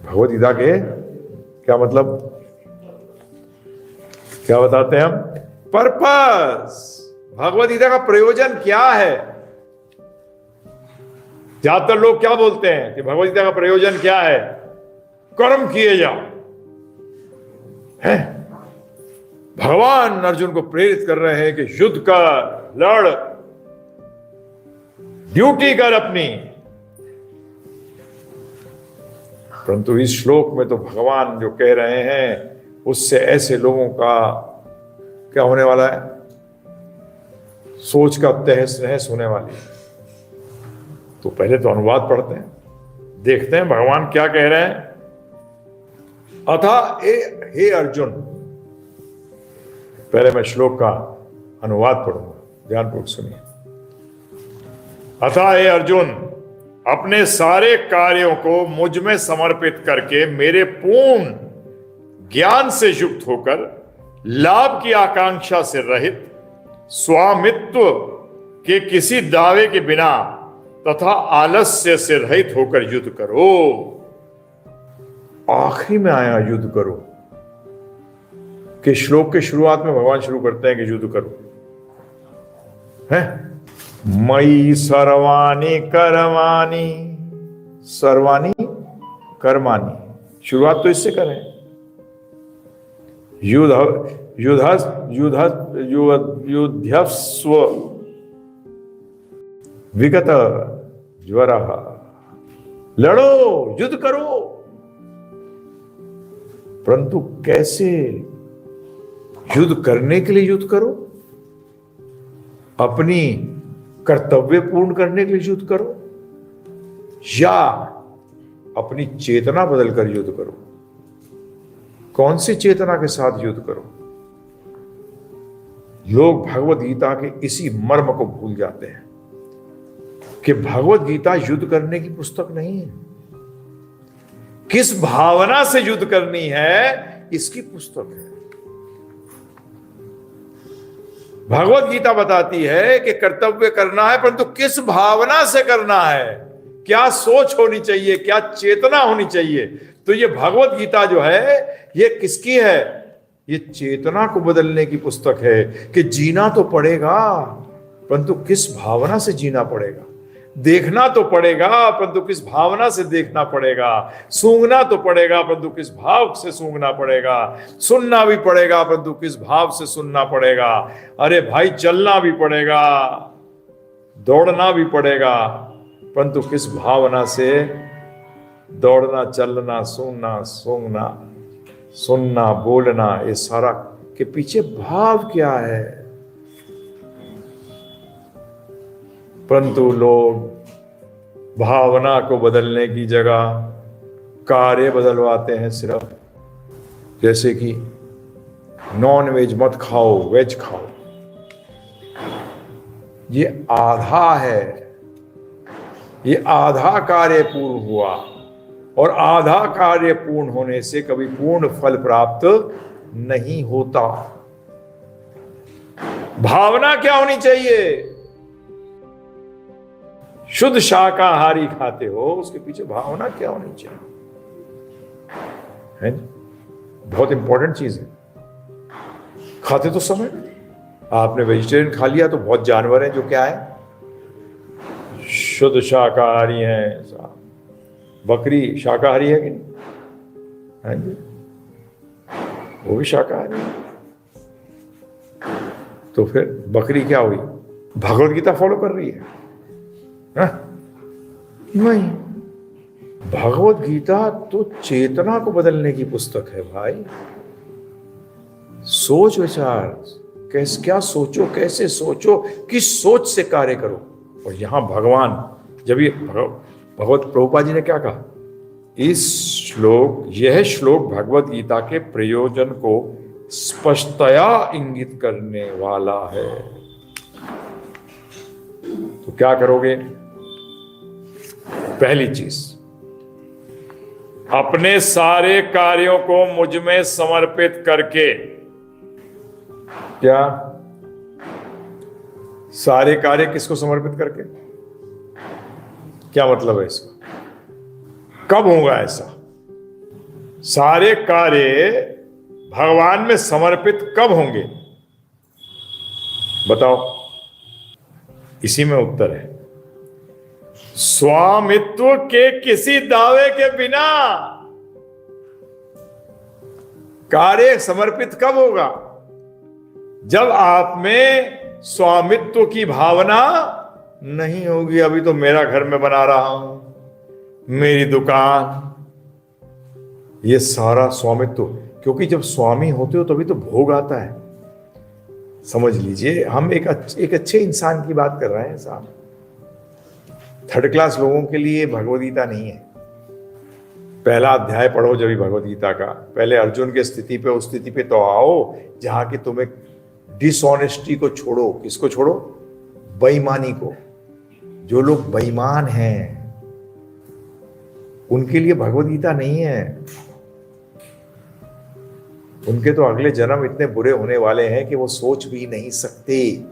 भगवद गीता के क्या मतलब, क्या बताते हैं हम? पर्पस। भगवद गीता का प्रयोजन क्या है? ज्यादातर लोग क्या बोलते हैं कि भगवद गीता का प्रयोजन क्या है? कर्म किए जाओ। है भगवान अर्जुन को प्रेरित कर रहे हैं कि युद्ध कर, लड़, ड्यूटी कर अपनी। परंतु इस श्लोक में तो भगवान जो कह रहे हैं उससे ऐसे लोगों का क्या होने वाला है? सोच का तहस नहस होने वाली है। तो पहले तो अनुवाद पढ़ते हैं, देखते हैं भगवान क्या कह रहे हैं। अथा हे अर्जुन, पहले मैं श्लोक का अनुवाद पढ़ूंगा, ध्यानपूर्वक सुनिए। अथा हे अर्जुन, अपने सारे कार्यों को मुझ में समर्पित करके मेरे पूर्ण ज्ञान से युक्त होकर, लाभ की आकांक्षा से रहित, स्वामित्व के किसी दावे के बिना तथा आलस्य से रहित होकर युद्ध करो। आखिरी में आया युद्ध करो कि श्लोक के शुरुआत में भगवान शुरू करते हैं कि युद्ध करो। है मयि सर्वाणि कर्माणि, सर्वाणि कर्माणि, शुरुआत तो इससे करें। युद्धस्व विगत ज्वरा, लड़ो, युद्ध करो। परंतु कैसे? युद्ध करने के लिए युद्ध करो, अपनी कर्तव्य पूर्ण करने के लिए युद्ध करो, या अपनी चेतना बदलकर युद्ध करो। कौन सी चेतना के साथ युद्ध करो? लोग भगवद गीता के इसी मर्म को भूल जाते हैं कि भगवद गीता युद्ध करने की पुस्तक नहीं है। किस भावना से युद्ध करनी है इसकी पुस्तक है। भगवद गीता बताती है कि कर्तव्य करना है, परंतु किस भावना से करना है, क्या सोच होनी चाहिए, क्या चेतना होनी चाहिए। तो ये भगवद गीता जो है ये किसकी है? ये चेतना को बदलने की पुस्तक है कि जीना तो पड़ेगा, परंतु किस भावना से जीना पड़ेगा। देखना तो पड़ेगा, परंतु किस भावना से देखना पड़ेगा। सूंघना तो पड़ेगा, परंतु किस भाव से सूंघना पड़ेगा। सुनना भी पड़ेगा, परंतु किस भाव से सुनना पड़ेगा। अरे भाई, चलना भी पड़ेगा, दौड़ना भी पड़ेगा, परंतु किस भावना से दौड़ना, चलना, सुनना, सूंघना, सुनना, बोलना, ये सारा के पीछे भाव क्या है। परंतु लोग भावना को बदलने की जगह कार्य बदलवाते हैं सिर्फ। जैसे कि नॉन वेज मत खाओ, वेज खाओ, ये आधा है, ये आधा कार्य पूर्ण हुआ, और आधा कार्य पूर्ण होने से कभी पूर्ण फल प्राप्त नहीं होता। भावना क्या होनी चाहिए? शुद्ध शाकाहारी खाते हो, उसके पीछे भावना क्या होनी चाहिए? है बहुत इंपॉर्टेंट चीज है। खाते तो समय, आपने वेजिटेरियन खा लिया तो बहुत जानवर हैं जो क्या है, शुद्ध शाकाहारी हैं। बकरी शाकाहारी है कि नहीं? हाँ जी, वो भी शाकाहारी है। तो फिर बकरी क्या हुई? भगवद गीता फॉलो कर रही है? नहीं, भगवद गीता तो चेतना को बदलने की पुस्तक है भाई। सोच विचार, कैसे, क्या सोचो, कैसे सोचो, किस सोच से कार्य करो। और यहां भगवान, जब ये भगवत प्रभुपाद जी ने क्या कहा, यह श्लोक भगवत गीता के प्रयोजन को स्पष्टतया इंगित करने वाला है। तो क्या करोगे? पहली चीज, अपने सारे कार्यों को मुझ में समर्पित करके। क्या सारे कार्य किसको समर्पित करके? क्या मतलब है इसका? कब होगा ऐसा? सारे कार्य भगवान में समर्पित कब होंगे? बताओ। इसी में उत्तर है, स्वामित्व के किसी दावे के बिना। कार्य समर्पित कब होगा? जब आप में स्वामित्व की भावना नहीं होगी। अभी तो मेरा घर में बना रहा हूं, मेरी दुकान, ये सारा स्वामित्व। क्योंकि जब स्वामी होते हो तभी तो भोग आता है। समझ लीजिए, हम एक अच्छे इंसान की बात कर रहे हैं साहब। थर्ड क्लास लोगों के लिए भगवद गीता नहीं है। पहला अध्याय पढ़ो जब भगवद गीता का, पहले अर्जुन की स्थिति पे, उस स्थिति पे तो आओ जहां कि तुम्हें डिसऑनेस्टी को छोड़ो। किसको छोड़ो? बेईमानी को। जो लोग बेईमान हैं उनके लिए भगवद गीता नहीं है। उनके तो अगले जन्म इतने बुरे होने वाले हैं कि वो सोच भी नहीं सकते।